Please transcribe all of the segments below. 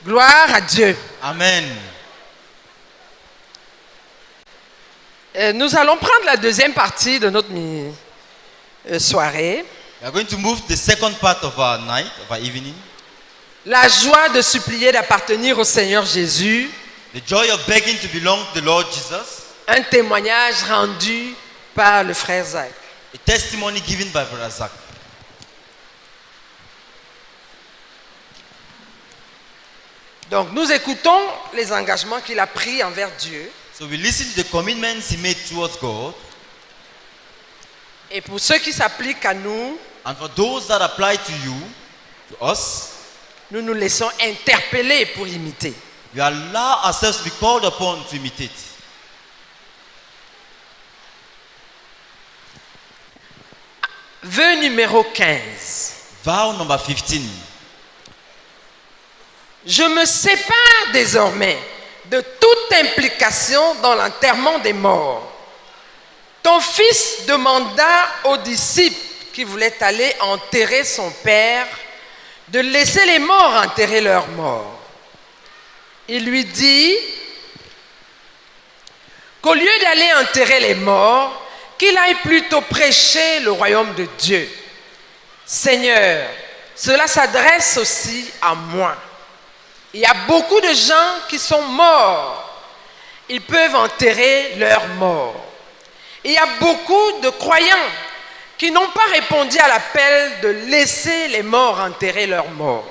Gloire à Dieu. Amen. Nous allons prendre la deuxième partie de notre soirée. We are going to move the second part of our night, of our evening. La joie de supplier d'appartenir au Seigneur Jésus. The joy of begging to belong to the Lord Jesus. Un témoignage rendu par le frère Zach. A testimony given by Brother Zach. Donc nous écoutons les engagements qu'il a pris envers Dieu. So we listen to the commitments he made towards God. Et pour ceux qui s'appliquent à nous, And for those that apply to you, to us, nous nous laissons interpeller pour imiter. we allow ourselves to be called upon to imitate. Vœu numéro 15. Vow number 15. Je me sépare désormais de toute implication dans l'enterrement des morts. Ton fils demanda aux disciples qui voulaient aller enterrer son père de laisser les morts enterrer leurs morts. Il lui dit qu'au lieu d'aller enterrer les morts, qu'il aille plutôt prêcher le royaume de Dieu. Seigneur, cela s'adresse aussi à moi. Il y a beaucoup de gens qui sont morts. Ils peuvent enterrer leurs morts. Il y a beaucoup de croyants qui n'ont pas répondu à l'appel de laisser les morts enterrer leurs morts.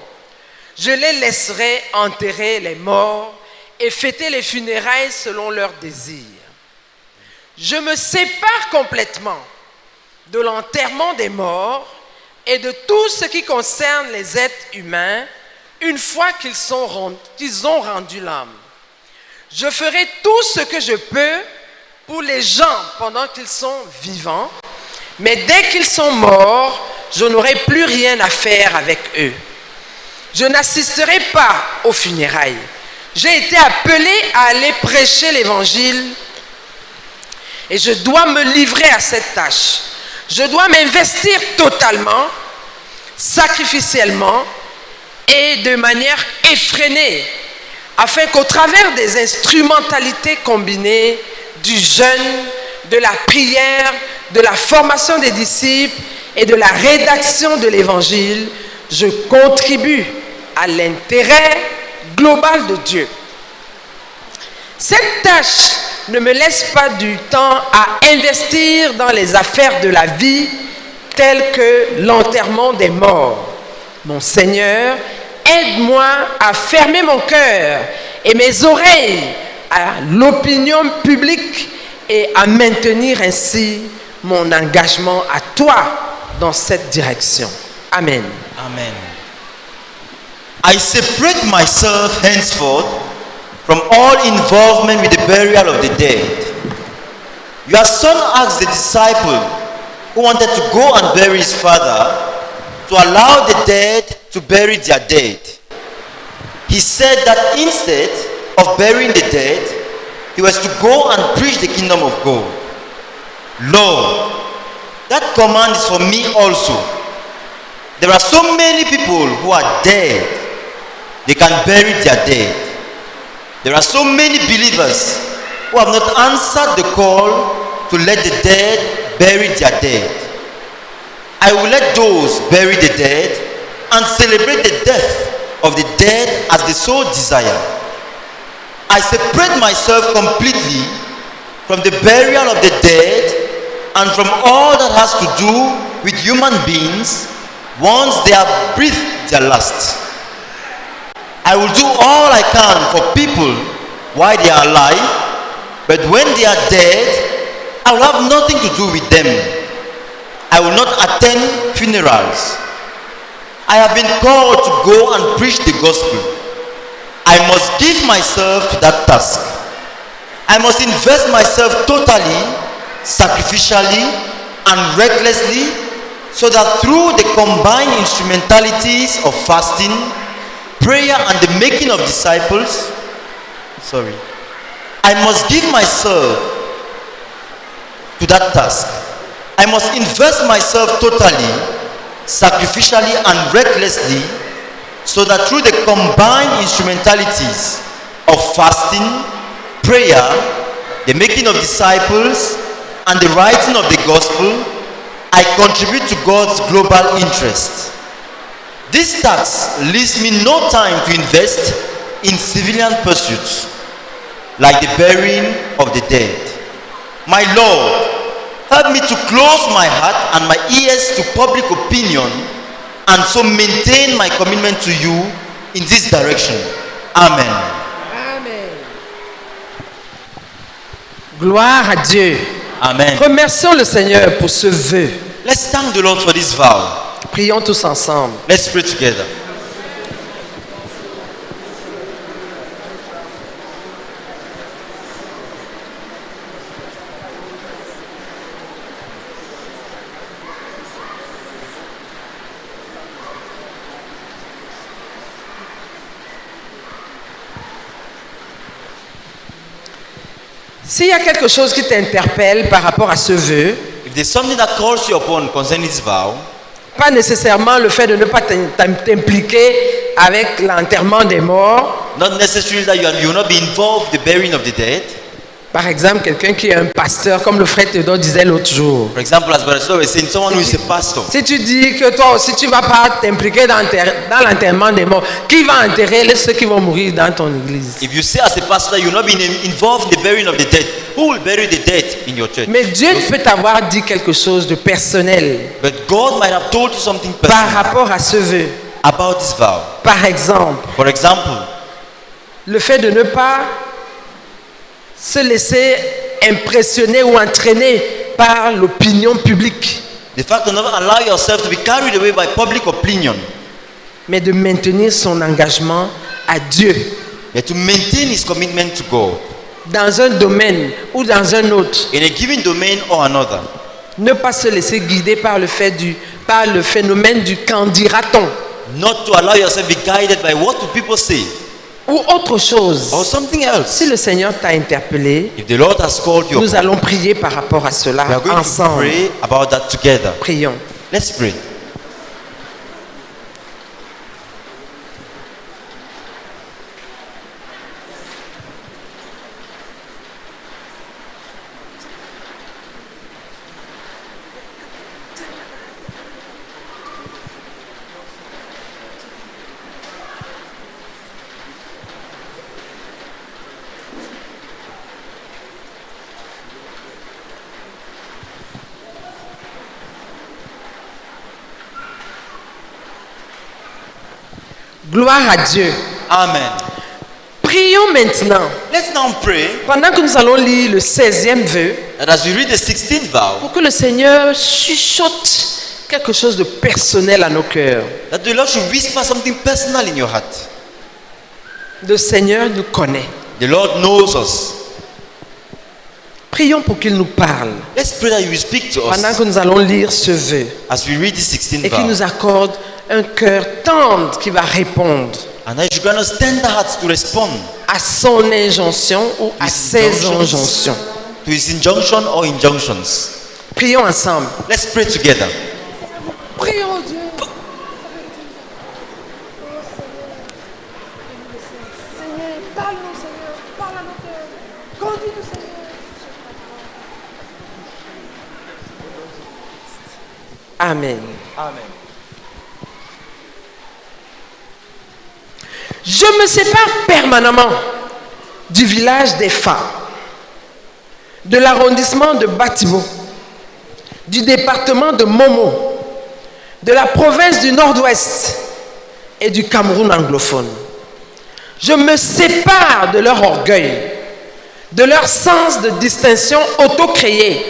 Je les laisserai enterrer les morts et fêter les funérailles selon leurs désirs. Je me sépare complètement de l'enterrement des morts et de tout ce qui concerne les êtres humains une fois qu'ils ont rendu l'âme. Je ferai tout ce que je peux pour les gens pendant qu'ils sont vivants, mais dès qu'ils sont morts, je n'aurai plus rien à faire avec eux. Je n'assisterai pas aux funérailles. J'ai été appelé à aller prêcher l'évangile et je dois me livrer à cette tâche. Je dois m'investir totalement, sacrificiellement et de manière effrénée, afin qu'au travers des instrumentalités combinées du jeûne, de la prière, de la formation des disciples et de la rédaction de l'évangile, je contribue à l'intérêt global de Dieu. Cette tâche ne me laisse pas du temps à investir dans les affaires de la vie telles que l'enterrement des morts. Mon Seigneur, aide-moi à fermer mon cœur et mes oreilles à l'opinion publique et à maintenir ainsi mon engagement à toi dans cette direction. Amen. Amen. I separate myself henceforth from all involvement with the burial of the dead. Your son asked the disciple who wanted to go and bury his father to allow the dead to bury their dead. He said that instead of burying the dead, he was to go and preach the kingdom of God. Lord, that command is for me also. There are so many people who are dead, they can bury their dead. There are so many believers who have not answered the call to let the dead bury their dead. I will let those bury the dead and celebrate the death of the dead as the soul desire. I separate myself completely from the burial of the dead and from all that has to do with human beings once they have breathed their last. I will do all I can for people while they are alive, but when they are dead, I will have nothing to do with them. I will not attend funerals. I have been called to go and preach the gospel. I must give myself to that task. I must invest myself totally, sacrificially, and recklessly, so that through the combined instrumentalities of fasting, prayer, and the making of disciples, I must give myself to that task. I must invest myself totally, sacrificially, and recklessly, so that through the combined instrumentalities of fasting, prayer, the making of disciples, and the writing of the gospel, I contribute to God's global interest. This task leaves me no time to invest in civilian pursuits like the burying of the dead. My Lord, help me to close my heart and my ears to public opinion, and so maintain my commitment to you in this direction. Amen. Amen. Gloire à Dieu. Amen. Remercions le Seigneur pour ce vœu. Let's thank the Lord for this vow. Prions tous ensemble. Let's pray together. S'il y a quelque chose qui t'interpelle par rapport à ce vœu, If there's something that calls you upon concerning this vow, pas nécessairement le fait de ne pas t'impliquer avec l'enterrement des morts. not necessarily that you will not be involved in the burying of the dead. Par exemple, quelqu'un qui est un pasteur, comme le frère Théodore disait l'autre jour. For example, as Brother Théodore was saying, someone who is a pastor. Si tu dis que toi aussi tu ne vas pas t'impliquer dans l'enterrement des morts, qui va enterrer ceux qui vont mourir dans ton église? If you say as a pastor that you will not be involved in the burying of the dead, who will bury the dead in your church? Mais Dieu peut t'avoir dit quelque chose de personnel But God might have told you something par personal rapport à ce vœu. about this vow. Par exemple, For example, le fait de ne pas se laisser impressionner ou entraîner par l'opinion publique, the fact to never allow yourself to be carried away by public opinion, mais de maintenir son engagement à Dieu but to maintain his commitment to God dans un domaine ou dans un autre. in a given domain or another. Ne pas se laisser guider par le phénomène du qu'en dira-t-on Not to allow yourself to be guided by what do people say ou autre chose. or something else. Si le Seigneur t'a interpellé, If the Lord has called you, nous allons prier par rapport à cela we are going to ensemble. pray about that together. Prions. Let's pray. Gloire à Dieu. Amen. Prions maintenant, Let's now pray pendant que nous allons lire le 16e vœu, that as we read the 16th vow, pour que le Seigneur chuchote quelque chose de personnel à nos cœurs. that the Lord should whisper something personal in your heart. Le Seigneur nous connaît. The Lord knows us. Prions pour qu'il nous parle Let's pray that you will speak to pendant us que nous allons lire ce vœu as we read this 16th et qu'il vow. nous accorde un cœur tendre qui va répondre And that you should grant us tender hearts to respond à son injonction ou à ses injonctions. to his injunction or injunctions. Prions ensemble. Let's pray together. Prions Dieu. Seigneur, parle-nous, Seigneur, parle à nos cœurs. Conduis-nous, Seigneur. Amen. Amen. Je me sépare permanemment du village des femmes, de l'arrondissement de Batibo, du département de Momo, de la province du Nord-Ouest et du Cameroun anglophone. Je me sépare de leur orgueil, de leur sens de distinction auto-créé,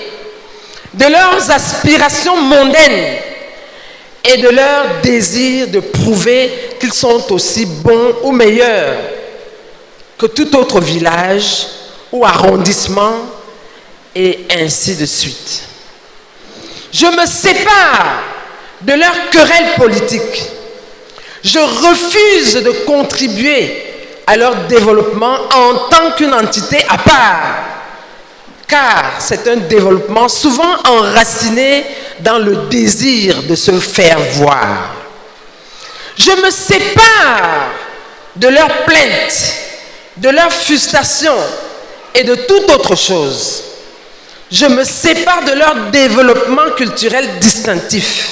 de leurs aspirations mondaines et de leur désir de prouver qu'ils sont aussi bons ou meilleurs que tout autre village ou arrondissement et ainsi de suite. Je me sépare de leurs querelles politiques. Je refuse de contribuer à leur développement en tant qu'une entité à part, car c'est un développement souvent enraciné dans le désir de se faire voir. Je me sépare de leurs plaintes, de leurs frustrations et de toute autre chose. Je me sépare de leur développement culturel distinctif.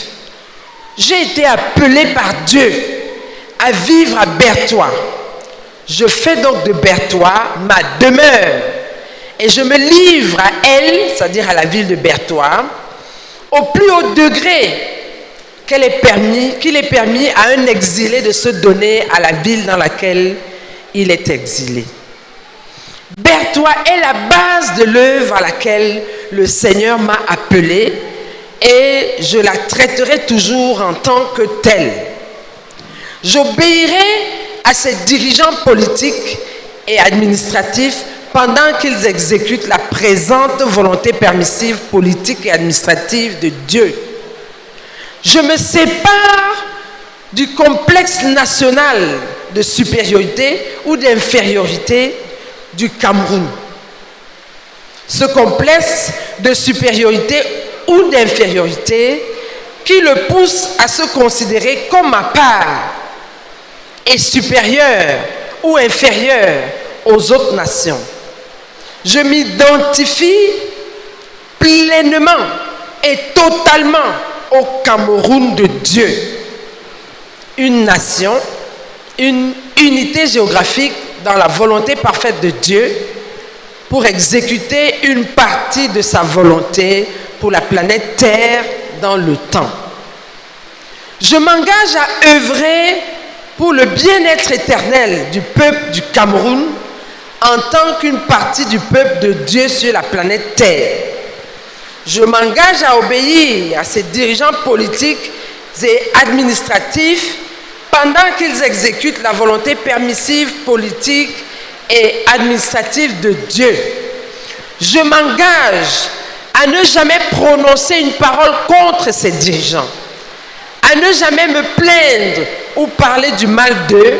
J'ai été appelé par Dieu à vivre à Berthois. Je fais donc de Berthois ma demeure et je me livre à elle, c'est-à-dire à la ville de Berthois, au plus haut degré qu'il est permis à un exilé de se donner à la ville dans laquelle il est exilé. Berthois est la base de l'œuvre à laquelle le Seigneur m'a appelé et je la traiterai toujours en tant que telle. J'obéirai à ces dirigeants politiques et administratifs pendant qu'ils exécutent la présente volonté permissive politique et administrative de Dieu. Je me sépare du complexe national de supériorité ou d'infériorité du Cameroun. Ce complexe de supériorité ou d'infériorité qui le pousse à se considérer comme à part et supérieur ou inférieur aux autres nations. Je m'identifie pleinement et totalement au Cameroun de Dieu. Une nation, une unité géographique dans la volonté parfaite de Dieu pour exécuter une partie de sa volonté pour la planète Terre dans le temps. Je m'engage à œuvrer pour le bien-être éternel du peuple du Cameroun en tant qu'une partie du peuple de Dieu sur la planète Terre. Je m'engage à obéir à ces dirigeants politiques et administratifs pendant qu'ils exécutent la volonté permissive, politique et administrative de Dieu. Je m'engage à ne jamais prononcer une parole contre ces dirigeants, à ne jamais me plaindre ou parler du mal d'eux,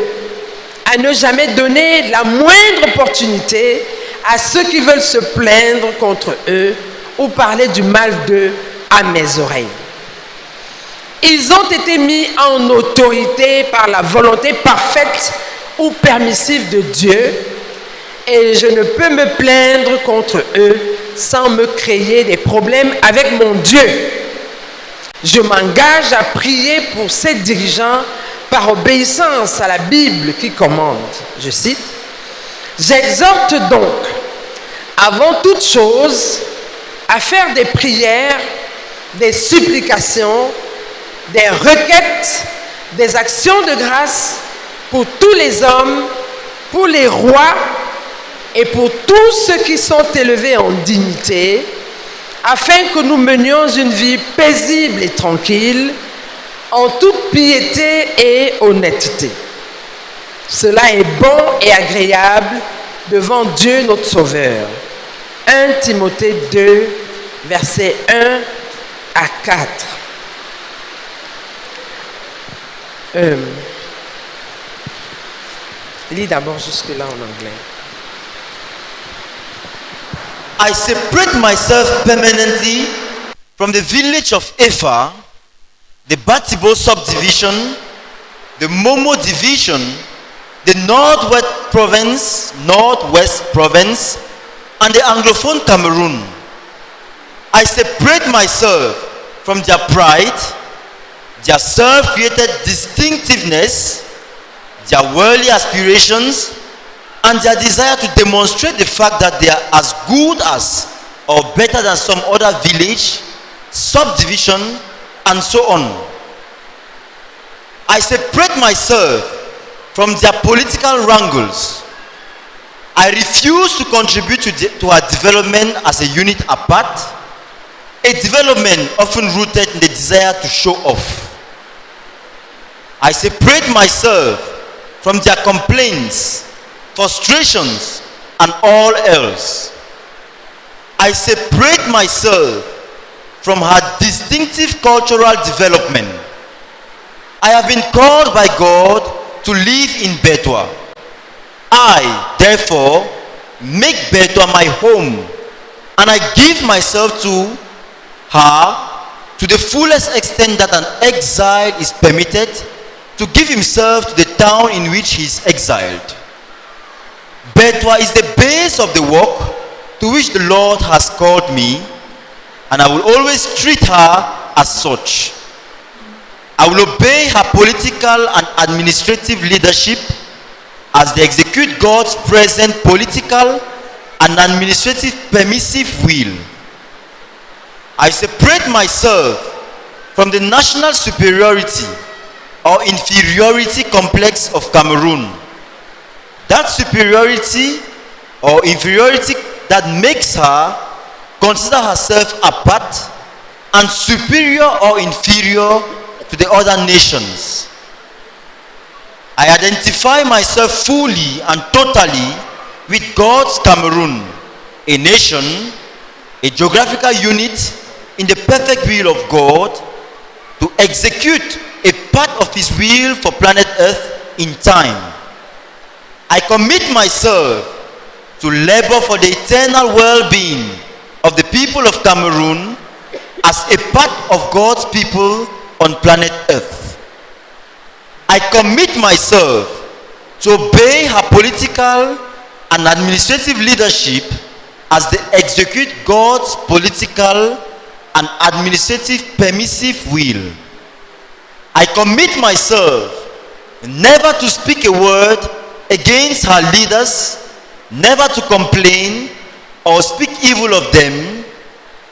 à ne jamais donner la moindre opportunité à ceux qui veulent se plaindre contre eux ou parler du mal d'eux à mes oreilles. Ils ont été mis en autorité par la volonté parfaite ou permissive de Dieu et je ne peux me plaindre contre eux sans me créer des problèmes avec mon Dieu. Je m'engage à prier pour ces dirigeants par obéissance à la Bible qui commande. Je cite, « J'exhorte donc, avant toute chose, à faire des prières, des supplications, des requêtes, des actions de grâce pour tous les hommes, pour les rois et pour tous ceux qui sont élevés en dignité, afin que nous menions une vie paisible et tranquille, en toute piété et honnêteté. Cela est bon et agréable devant Dieu notre Sauveur. 1 Timothée 2, versets 1 à 4. Lis d'abord jusque-là en anglais. I separate myself permanently from the village of Ephah, the Batibo subdivision, the Momo division, the Northwest province, and the Anglophone Cameroon. I separate myself from their pride, their self-created distinctiveness, their worldly aspirations, and their desire to demonstrate the fact that they are as good as or better than some other village, subdivision, and so on. I separate myself from their political wrangles. I refuse to contribute to our development as a unit apart, a development often rooted in the desire to show off. I separate myself from their complaints, frustrations, and all else. I separate myself from her distinctive cultural development. I have been called by God to live in Berthois. I, therefore, make Berthois my home, and I give myself to her to the fullest extent that an exile is permitted, to give himself to the town in which he is exiled. Betwa is the base of the work to which the Lord has called me, and I will always treat her as such. I will obey her political and administrative leadership as they execute God's present political and administrative permissive will. I separate myself from the national superiority or inferiority complex of Cameroon. That superiority or inferiority that makes her consider herself apart and superior or inferior to the other nations. I identify myself fully and totally with God's Cameroon, a nation, a geographical unit in the perfect will of God to execute a part of his will for planet Earth in time. I commit myself to labor for the eternal well-being of the people of Cameroon as a part of God's people on planet Earth. I commit myself to obey her political and administrative leadership as they execute God's political and administrative permissive will. I commit myself never to speak a word against her leaders, never to complain or speak evil of them,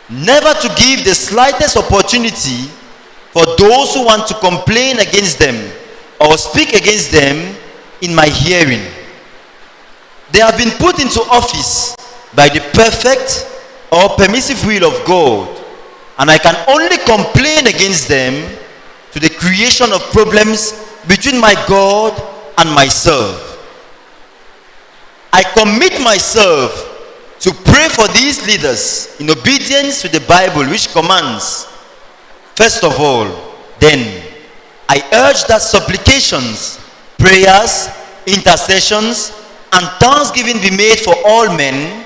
never to give the slightest opportunity for those who want to complain against them or speak against them in my hearing. They have been put into office by the perfect or permissive will of God, and I can only complain against them to the creation of problems between my God and myself. I commit myself to pray for these leaders in obedience to the Bible, which commands, first of all, then, I urge that supplications, prayers, intercessions, and thanksgiving be made for all men,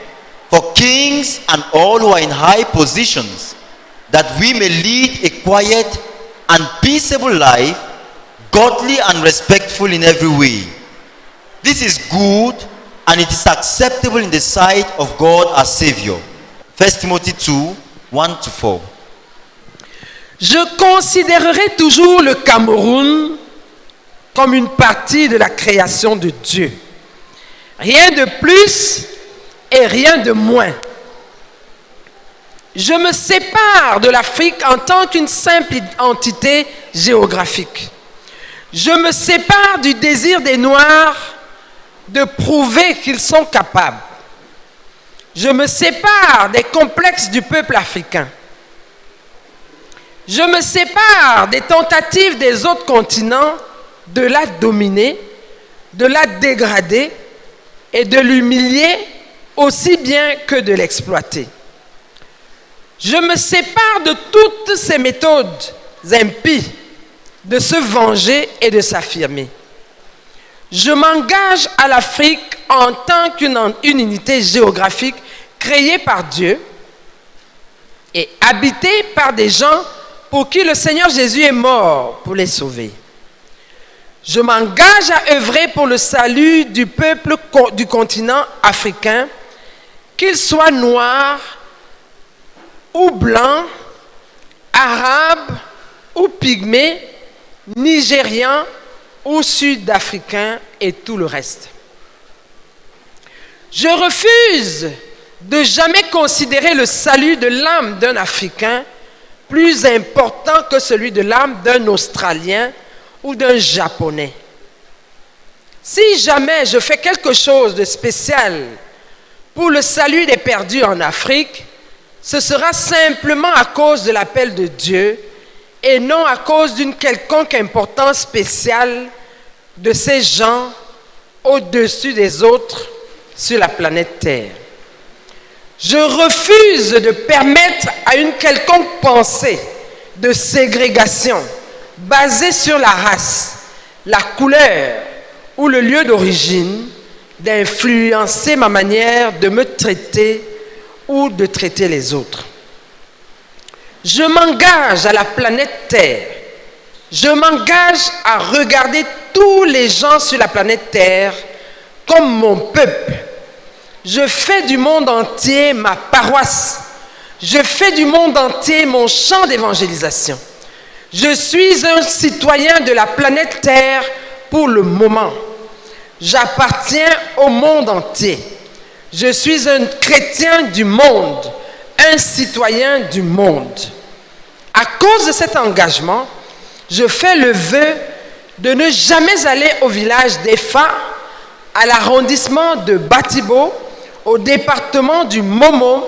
for kings and all who are in high positions, that we may lead a quiet and peaceable life, godly and respectful in every way. This is good and it is acceptable in the sight of God our Savior. 1 Timothy 2, 1-4. Je considérerai toujours le Cameroun comme une partie de la création de Dieu. Rien de plus et rien de moins. Je me sépare de l'Afrique en tant qu'une simple entité géographique. Je me sépare du désir des Noirs de prouver qu'ils sont capables. Je me sépare des complexes du peuple africain. Je me sépare des tentatives des autres continents de la dominer, de la dégrader et de l'humilier aussi bien que de l'exploiter. Je me sépare de toutes ces méthodes impies de se venger et de s'affirmer. Je m'engage à l'Afrique en tant qu'une unité géographique créée par Dieu et habitée par des gens pour qui le Seigneur Jésus est mort pour les sauver. Je m'engage à œuvrer pour le salut du peuple du continent africain, qu'il soit noir ou blanc, arabe ou pygmée, nigérian ou sud-africain et tout le reste. Je refuse de jamais considérer le salut de l'âme d'un Africain plus important que celui de l'âme d'un Australien ou d'un Japonais. Si jamais je fais quelque chose de spécial pour le salut des perdus en Afrique, ce sera simplement à cause de l'appel de Dieu et non à cause d'une quelconque importance spéciale de ces gens au-dessus des autres sur la planète Terre. Je refuse de permettre à une quelconque pensée de ségrégation basée sur la race, la couleur ou le lieu d'origine d'influencer ma manière de me traiter ou de traiter les autres. Je m'engage à la planète Terre Je m'engage à regarder tous les gens sur la planète Terre comme mon peuple. Je fais du monde entier ma paroisse. Je fais du monde entier mon champ d'évangélisation. Je suis un citoyen de la planète Terre pour le moment. J'appartiens au monde entier. Je suis un chrétien du monde, un citoyen du monde. À cause de cet engagement, je fais le vœu de ne jamais aller au village d'Efa, à l'arrondissement de Batibo, au département du Momo,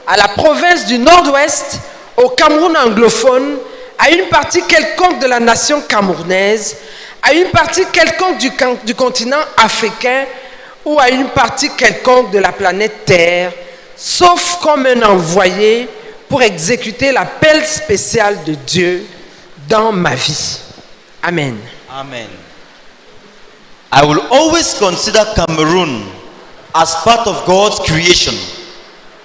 à la province du Nord-Ouest, au Cameroun anglophone, à une partie quelconque de la nation camerounaise, à une partie quelconque du continent africain ou à une partie quelconque de la planète Terre, sauf comme un envoyé pour exécuter l'appel spécial de Dieu dans ma vie. Amen. Amen. I will always consider Cameroon as part of God's creation,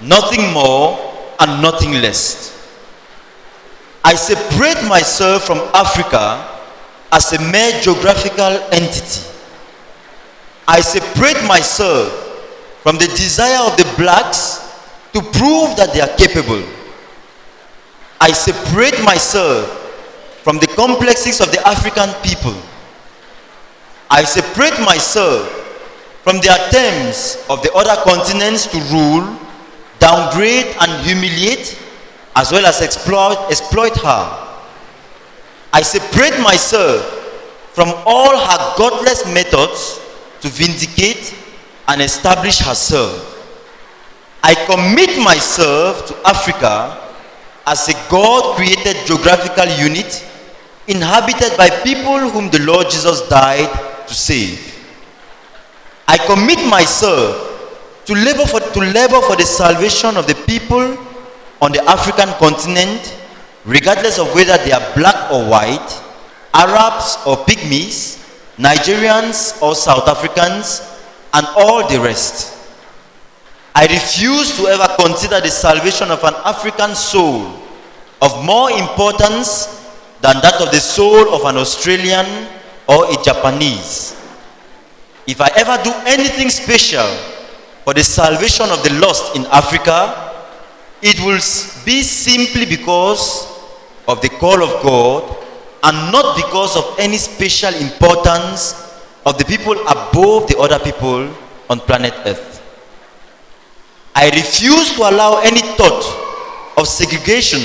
nothing more and nothing less. I separate myself from Africa as a mere geographical entity. I separate myself from the desire of the blacks to prove that they are capable. I separate myself from the complexities of the African people. I separate myself from the attempts of the other continents to rule, downgrade and humiliate, as well as exploit her. I separate myself from all her godless methods to vindicate and establish herself. I commit myself to Africa as a God-created geographical unit inhabited by people whom the Lord Jesus died to save. I commit myself to labor for the salvation of the people on the African continent, regardless of whether they are black or white, Arabs or Pygmies, Nigerians or South Africans, and all the rest. I refuse to ever consider the salvation of an African soul of more importance than that of the soul of an Australian or a Japanese. If I ever do anything special for the salvation of the lost in Africa, it will be simply because of the call of God and not because of any special importance of the people above the other people on planet Earth. I refuse to allow any thought of segregation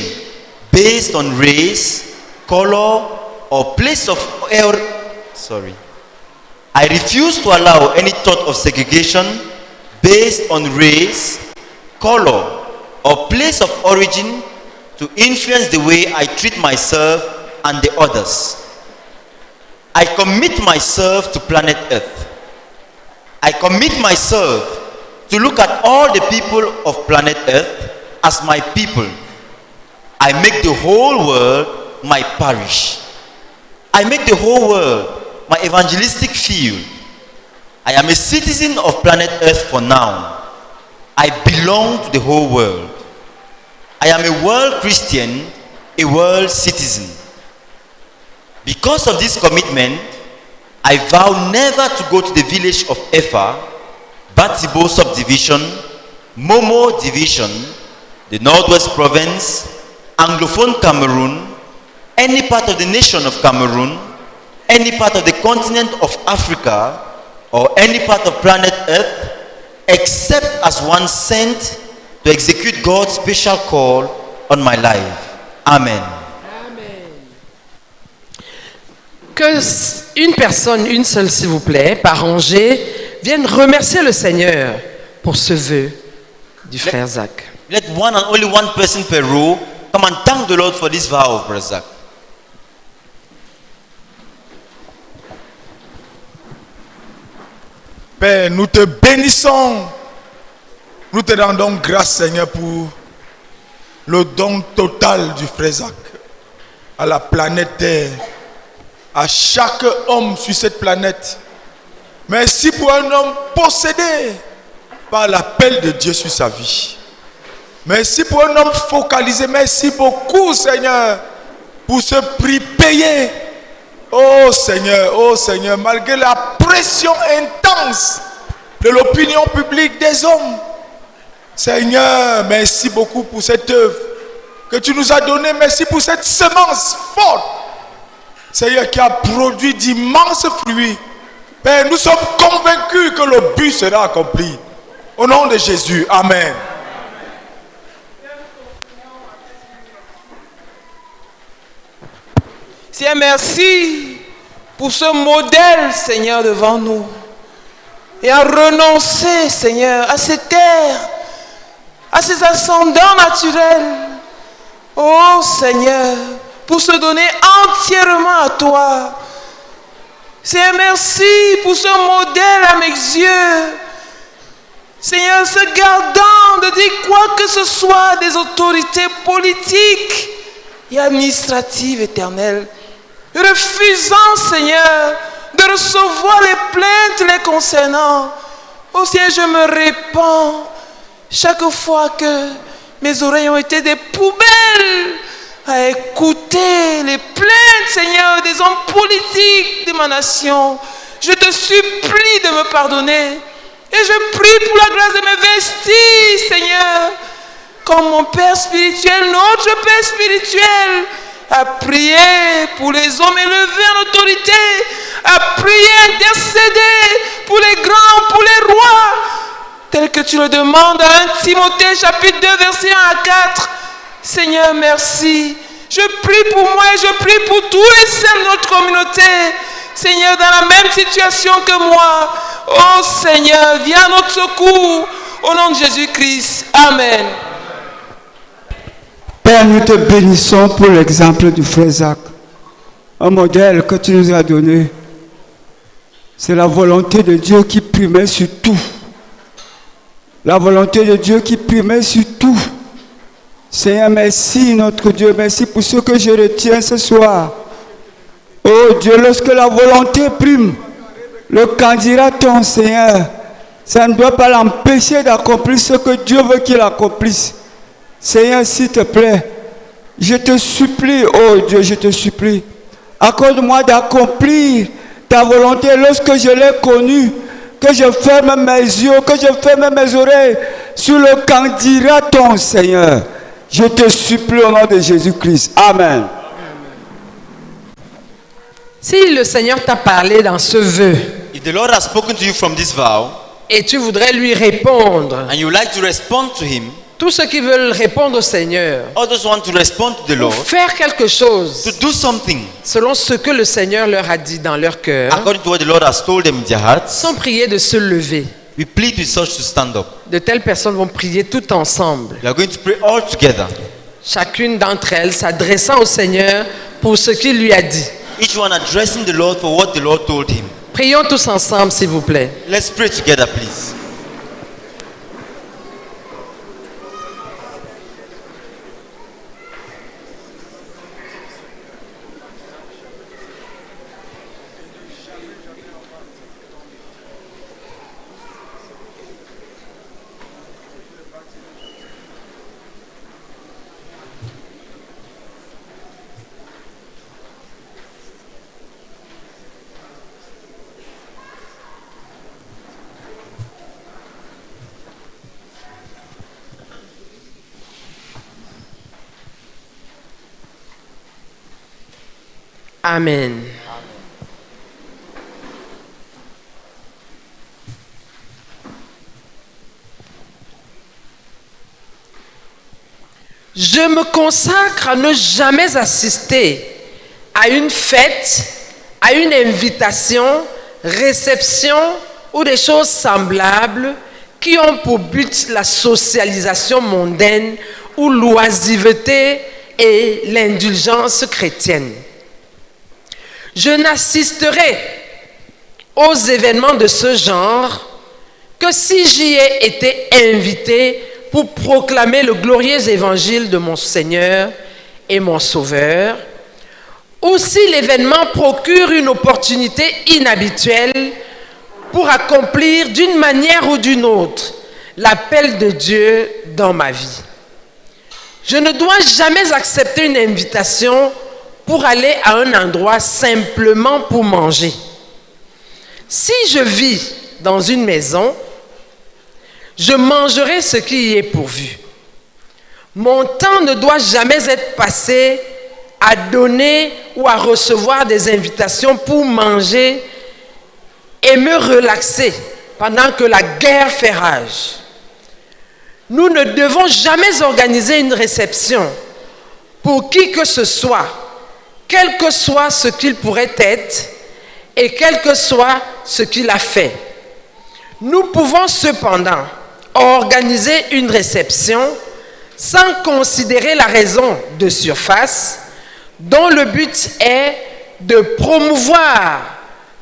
based on race, color, or place of I refuse to allow any thought of segregation based on race, color, or place of origin to influence the way I treat myself and the others. I commit myself to planet Earth. I commit myself to look at all the people of planet Earth as my people. I make the whole world my parish. I make the whole world my evangelistic field. I am a citizen of planet Earth for now. I belong to the whole world. I am a world Christian, a world citizen. Because of this commitment, I vow never to go to the village of Efa, Batibo subdivision, Momo division, the Northwest province, Anglophone Cameroon, any part of the nation of Cameroon, any part of the continent of Africa, or any part of planet Earth, except as one sent to execute God's special call on my life. Amen. Que une personne, une seule s'il vous plaît, par rangée, vienne remercier le Seigneur pour ce vœu du frère Zach. Let one and only one person per row come and thank the Lord for this vow of Brother Zach. Père, nous te bénissons. Nous te rendons grâce, Seigneur, pour le don total du frère Zach à la planète Terre, à chaque homme sur cette planète. Merci pour un homme possédé par l'appel de Dieu sur sa vie. Merci pour un homme focalisé. Merci beaucoup, Seigneur, pour ce prix payé Oh Seigneur, malgré la pression intense de l'opinion publique des hommes, Seigneur, merci beaucoup pour cette œuvre que tu nous as donnée. Merci pour cette semence forte, Seigneur, qui a produit d'immenses fruits. Père, nous sommes convaincus que le but sera accompli. Au nom de Jésus, Amen. Seigneur, merci pour ce modèle, Seigneur, devant nous. Et à renoncer, Seigneur, à ces terres, à ces ascendants naturels. Oh Seigneur, pour se donner entièrement à toi. Seigneur, merci pour ce modèle à mes yeux. Seigneur, se gardant de dire quoi que ce soit des autorités politiques et administratives éternelles. Refusant, Seigneur, de recevoir les plaintes les concernant. Oh Seigneur, je me répands chaque fois que mes oreilles ont été des poubelles à écouter les plaintes, Seigneur, des hommes politiques de ma nation. Je te supplie de me pardonner. Et je prie pour la grâce de m'investir, Seigneur, comme mon Père spirituel, notre Père spirituel, à prier pour les hommes élevés en autorité, à prier, intercéder pour les grands, pour les rois, tel que tu le demandes à 1 Timothée chapitre 2 verset 1 à 4. Seigneur, merci. Je prie pour moi et je prie pour tous les saints de notre communauté. Seigneur, dans la même situation que moi. Oh Seigneur, viens à notre secours. Au nom de Jésus-Christ. Amen. Père, nous te bénissons pour l'exemple du frère Zach. Un modèle que tu nous as donné. C'est la volonté de Dieu qui primait sur tout. La volonté de Dieu qui primait sur tout. Seigneur, merci notre Dieu. Merci pour ce que je retiens ce soir. Oh Dieu, lorsque la volonté prime, le candidat ton Seigneur, ça ne doit pas l'empêcher d'accomplir ce que Dieu veut qu'il accomplisse. Seigneur, s'il te plaît, je te supplie, oh Dieu, je te supplie, accorde-moi d'accomplir ta volonté lorsque je l'ai connue, que je ferme mes yeux, que je ferme mes oreilles sur le candidat ton Seigneur. Je te supplie au nom de Jésus-Christ. Amen. Si le Seigneur t'a parlé dans ce vœu, If the Lord has spoken to you from this vow, et tu voudrais lui répondre, and you would like to respond to Him, tous ceux qui veulent répondre au Seigneur, others want to respond to the pour Lord, faire quelque chose to do something selon ce que le Seigneur leur a dit dans leur cœur, according to what the Lord has told them in their hearts, sans prier de se lever. we plead with such to stand up. De telles personnes vont prier tout ensemble, We are going to pray all together, chacune d'entre elles s'adressant au Seigneur pour ce qu'il lui a dit. each one addressing the Lord for what the Lord told him. Prions tous ensemble, s'il vous plaît. Let's pray together, please. Amen. Je me consacre à ne jamais assister à une fête, à une invitation, réception ou des choses semblables qui ont pour but la socialisation mondaine ou l'oisiveté et l'indulgence chrétienne. Je n'assisterai aux événements de ce genre que si j'y ai été invité pour proclamer le glorieux évangile de mon Seigneur et mon Sauveur, ou si l'événement procure une opportunité inhabituelle pour accomplir d'une manière ou d'une autre l'appel de Dieu dans ma vie. Je ne dois jamais accepter une invitation pour aller à un endroit simplement pour manger. Si je vis dans une maison, je mangerai ce qui y est pourvu. Mon temps ne doit jamais être passé à donner ou à recevoir des invitations pour manger et me relaxer pendant que la guerre fait rage. Nous ne devons jamais organiser une réception pour qui que ce soit, quel que soit ce qu'il pourrait être et quel que soit ce qu'il a fait. Nous pouvons cependant organiser une réception sans considérer la raison de surface dont le but est de promouvoir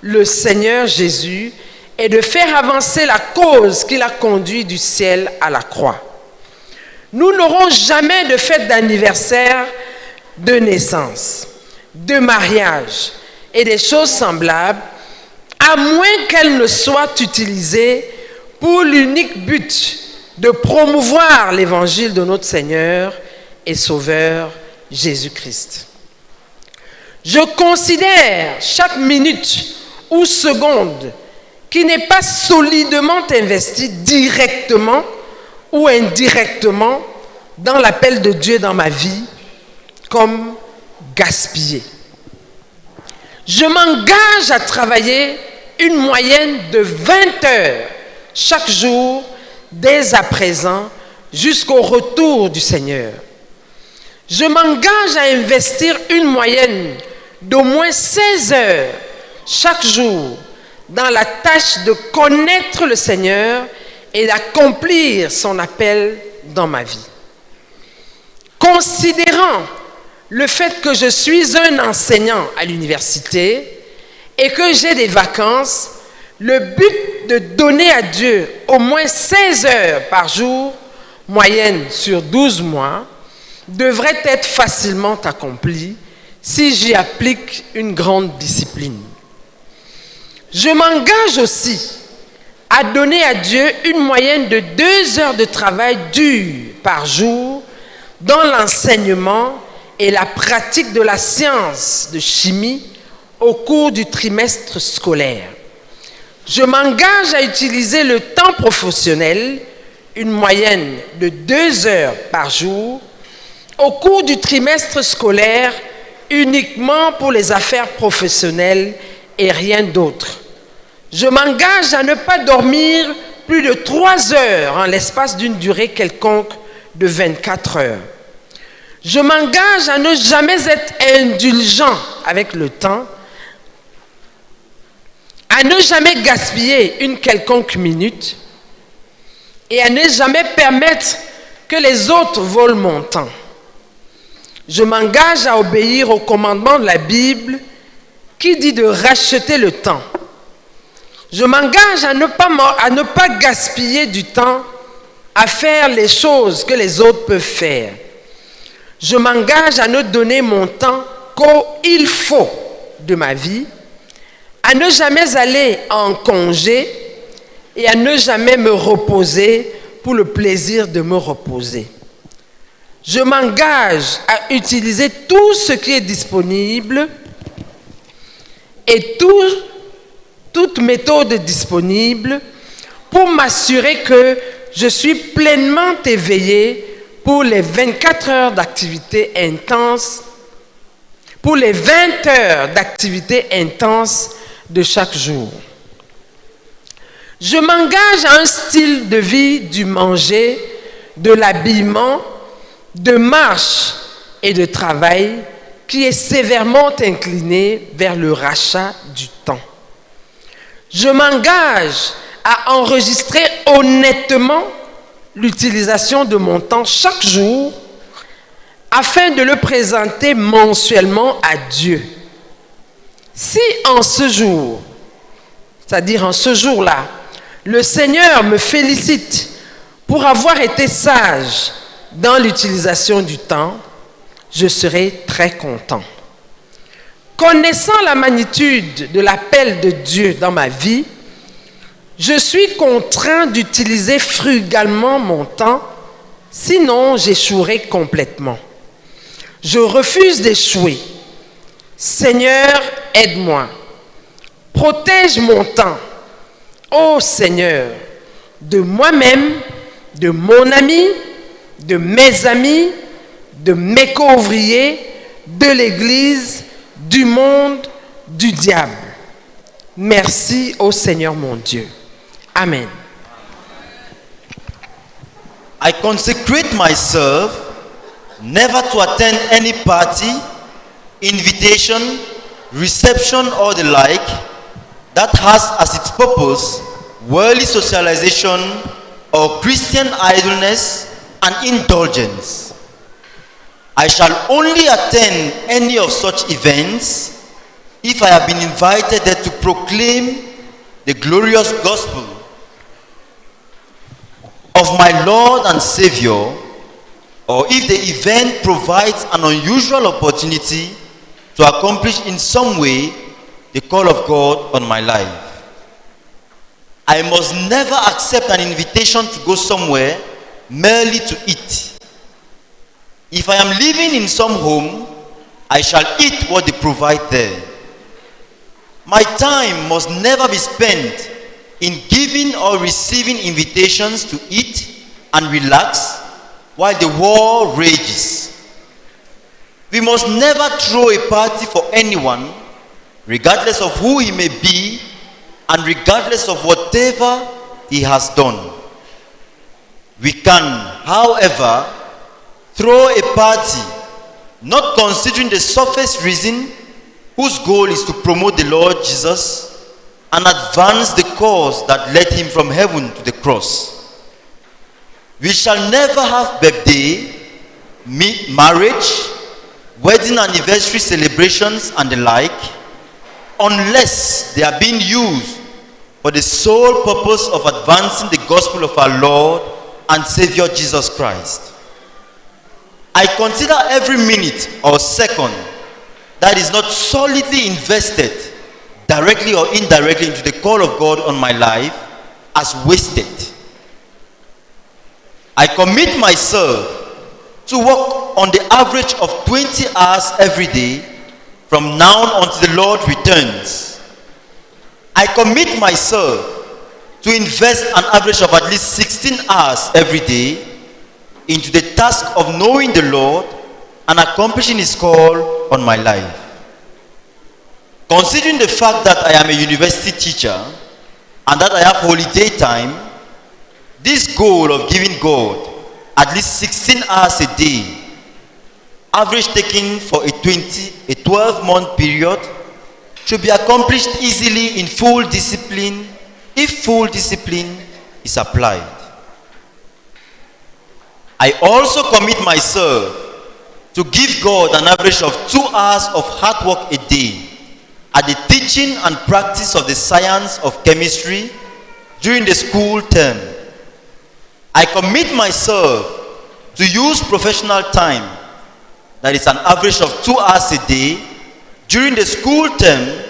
le Seigneur Jésus et de faire avancer la cause qui l'a conduit du ciel à la croix. Nous n'aurons jamais de fête d'anniversaire, de naissance, de mariage et des choses semblables, à moins qu'elles ne soient utilisées pour l'unique but de promouvoir l'évangile de notre Seigneur et Sauveur Jésus-Christ. Je considère chaque minute ou seconde qui n'est pas solidement investie directement ou indirectement dans l'appel de Dieu dans ma vie comme gaspillée. Je m'engage à travailler une moyenne de 20 heures chaque jour dès à présent jusqu'au retour du Seigneur. Je m'engage à investir une moyenne d'au moins 16 heures chaque jour dans la tâche de connaître le Seigneur et d'accomplir son appel dans ma vie. Considérant le fait que je suis un enseignant à l'université et que j'ai des vacances, le but de donner à Dieu au moins 16 heures par jour, moyenne sur 12 mois, devrait être facilement accompli si j'y applique une grande discipline. Je m'engage aussi à donner à Dieu une moyenne de 2 heures de travail dur par jour dans l'enseignement et la pratique de la science de chimie au cours du trimestre scolaire. Je m'engage à utiliser le temps professionnel, une moyenne de 2 heures par jour, au cours du trimestre scolaire uniquement pour les affaires professionnelles et rien d'autre. Je m'engage à ne pas dormir plus de 3 heures en l'espace d'une durée quelconque de 24 heures. Je m'engage à ne jamais être indulgent avec le temps, à ne jamais gaspiller une quelconque minute et à ne jamais permettre que les autres volent mon temps. Je m'engage à obéir au commandement de la Bible qui dit de racheter le temps. Je m'engage à ne pas gaspiller du temps à faire les choses que les autres peuvent faire. Je m'engage à ne donner mon temps qu'il faut de ma vie, à ne jamais aller en congé et à ne jamais me reposer pour le plaisir de me reposer. Je m'engage à utiliser tout ce qui est disponible et toute méthode disponible pour m'assurer que je suis pleinement éveillé pour les 24 heures d'activité intense, pour les 20 heures d'activité intense de chaque jour. Je m'engage à un style de vie du manger, de l'habillement, de marche et de travail qui est sévèrement incliné vers le rachat du temps. Je m'engage à enregistrer honnêtement l'utilisation de mon temps chaque jour afin de le présenter mensuellement à Dieu. Si en ce jour, c'est-à-dire en ce jour-là, le Seigneur me félicite pour avoir été sage dans l'utilisation du temps, je serai très content. Connaissant la magnitude de l'appel de Dieu dans ma vie, je suis contraint d'utiliser frugalement mon temps, sinon j'échouerai complètement. Je refuse d'échouer Seigneur, aide-moi. Protège mon temps. Ô Seigneur, de moi-même, de mon ami, de mes amis, de mes co-ouvriers, de l'Église, du monde, du diable. Merci ô Seigneur mon Dieu. Amen. I consecrate myself never to attend any party, invitation, reception, or the like that has as its purpose worldly socialization or Christian idleness and indulgence. I shall only attend any of such events if I have been invited there to proclaim the glorious gospel of my Lord and Savior, or if the event provides an unusual opportunity to accomplish in some way the call of God on my life. I must never accept an invitation to go somewhere merely to eat. If I am living in some home, I shall eat what they provide there. My time must never be spent in giving or receiving invitations to eat and relax while the war rages. We must never throw a party for anyone, regardless of who he may be and regardless of whatever he has done. We can, however, throw a party not considering the surface reason whose goal is to promote the Lord Jesus and advance the cause that led him from heaven to the cross. We shall never have birthday, marriage, wedding anniversary celebrations and the like unless they are being used for the sole purpose of advancing the gospel of our Lord and Savior Jesus Christ. I consider every minute or second that is not solidly invested directly or indirectly into the call of God on my life as wasted. I commit myself to work on the average of 20 hours every day from now until the Lord returns. I commit myself to invest an average of at least 16 hours every day into the task of knowing the Lord and accomplishing his call on my life. Considering the fact that I am a university teacher and that I have holiday time, this goal of giving God at least 16 hours a day, average taken for a 12-month period, should be accomplished easily in full discipline if full discipline is applied. I also commit myself to give God an average of 2 hours of hard work a day at the teaching and practice of the science of chemistry during the school term. I commit myself to use professional time, that is an average of 2 hours a day, during the school term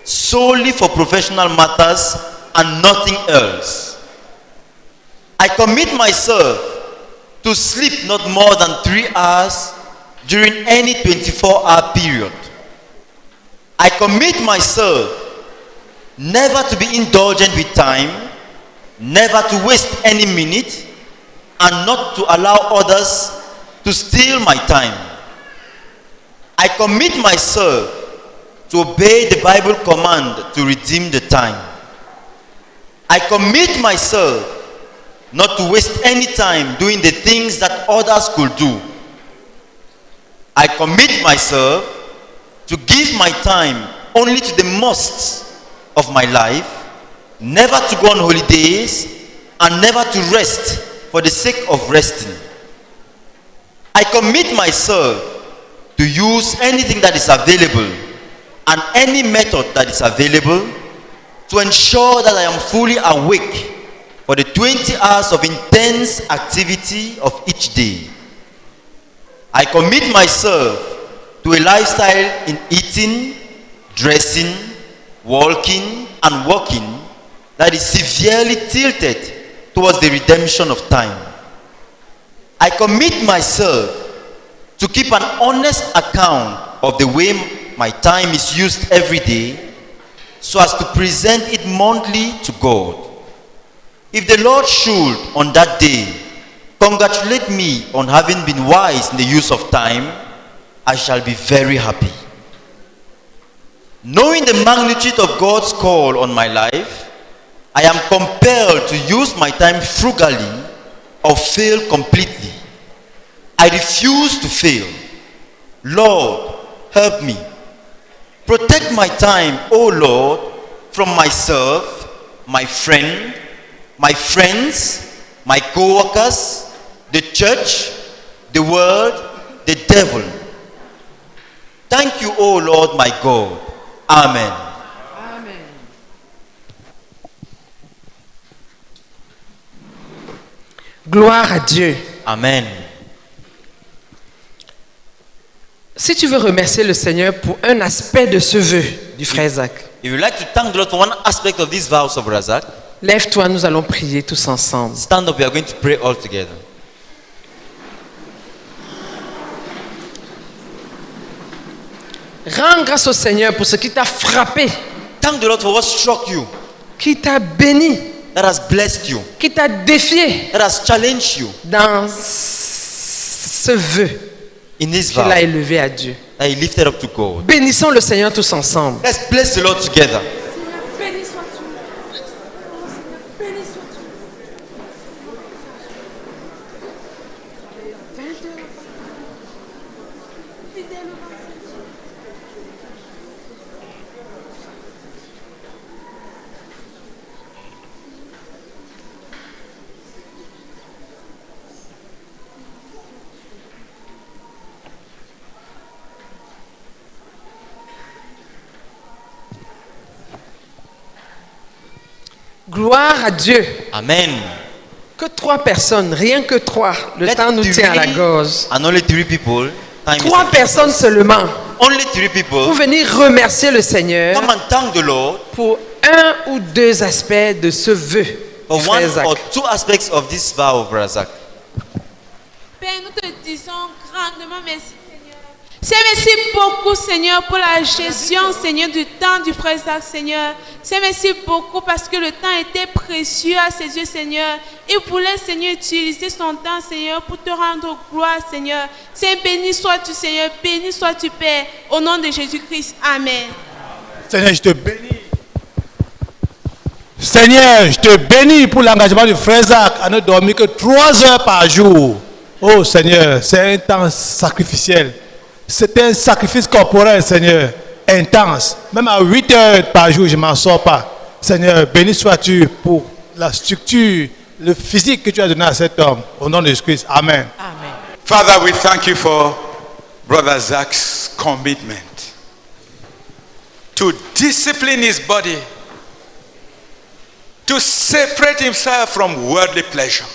solely for professional matters and nothing else. I commit myself to sleep not more than 3 hours during any 24-hour period. I commit myself never to be indulgent with time, never to waste any minute, and not to allow others to steal my time. I commit myself to obey the Bible command to redeem the time. I commit myself not to waste any time doing the things that others could do. I commit myself to give my time only to the musts of my life, never to go on holidays, and never to rest for the sake of resting. I commit myself to use anything that is available and any method that is available to ensure that I am fully awake for the 20 hours of intense activity of each day. I commit myself to a lifestyle in eating, dressing, walking, and walking that is severely tilted towards the redemption of time. I commit myself to keep an honest account of the way my time is used every day so as to present it monthly to God. If the Lord should, on that day, congratulate me on having been wise in the use of time, I shall be very happy. Knowing the magnitude of God's call on my life, I am compelled to use my time frugally or fail completely. I refuse to fail. Lord, help me. Protect my time, O Lord, from myself, my friend, my friends, my co-workers, the church, the world, the devil. Thank you, O Lord, my God. Amen. Amen. Gloire à Dieu. Amen. Si tu veux remercier le Seigneur pour un aspect de ce vœu du frère Zach, If you'd like to thank the Lord for one aspect of these vows of Razak, lève-toi, nous allons prier tous ensemble. stand up, we are going to pray all together. Rends grâce au Seigneur pour ce qui t'a frappé, Thank the Lord for what struck you, qui t'a béni, that has blessed you, qui t'a défié that has challenged you dans ce vœu in this qu'il vow a élevé à Dieu. that He lifted up to God. Bénissons le Seigneur tous ensemble. Let's bless the Lord together. Béni sois-tu. Oh Seigneur, béni sois-tu. 20 heures. Fidèlement. Gloire à Dieu. Amen. Que 3 personnes, rien que 3, le Let temps nous tient à la gorge. and only 3 people. Time is 3 against personnes us. seulement Only 3 pour people. venir remercier le Seigneur Come and thank the Lord pour 1 ou 2 aspects de ce vœu for du frère one Zach. or 2 aspects of this vow of Razak. Père, nous te disons grandement merci, Seigneur. C'est merci beaucoup, Seigneur, pour la gestion, Seigneur, du temps du frère Zach, Seigneur. C'est merci beaucoup parce que le temps était précieux à ses yeux, Seigneur. Il voulait, Seigneur, utiliser son temps, Seigneur, pour te rendre gloire, Seigneur. C'est béni sois-tu, Seigneur. Béni sois-tu, Père. Au nom de Jésus-Christ. Amen. Seigneur, je te bénis. Seigneur, je te bénis pour l'engagement du frère Zach à ne dormir que 3 heures par jour. Oh Seigneur, c'est un temps sacrificiel. C'est un sacrifice corporel, Seigneur, intense. Même à 8 heures par jour, je ne m'en sors pas. Seigneur, béni sois-tu pour la structure, le physique que tu as donné à cet homme. Au nom de Jésus-Christ. Amen. Amen. Father, we thank you for Brother Zach's commitment to discipline his body, to separate himself from worldly pleasure,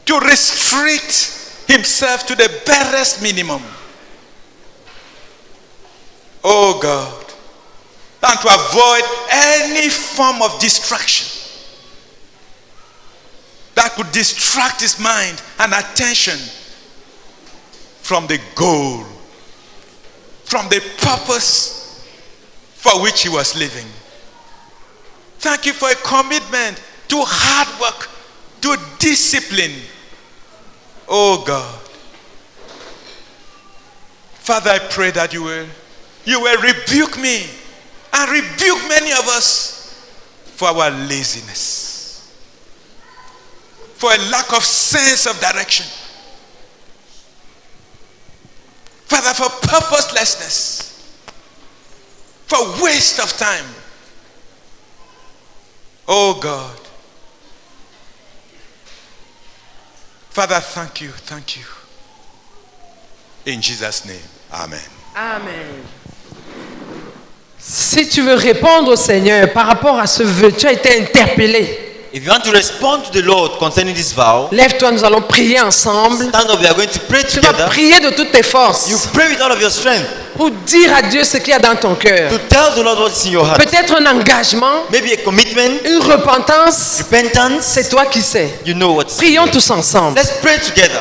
to restrict himself to the barest minimum. Oh God, and to avoid any form of distraction that could distract his mind and attention from the goal, from the purpose for which he was living. Thank you for a commitment to hard work, to discipline. Oh God. Father, I pray that you will rebuke me and rebuke many of us for our laziness, for a lack of sense of direction, Father, for purposelessness, for waste of time. Oh God. Father, thank you. In Jesus' name, amen. Amen. Si tu veux répondre au Seigneur par rapport à ce vœu, tu as été interpellé. If you want to respond to the Lord concerning this vow, Lève-toi, nous allons prier ensemble. stand up, we are going to pray Tu vas together. prier de toutes tes You forces pray with all of your strength pour dire à Dieu ce qu'il y a dans ton cœur. to tell the Lord what's in your heart. Peut-être un engagement, Maybe a commitment, une repentance. repentance. C'est toi qui sais. You know what's. Prions tous ensemble. Let's pray together.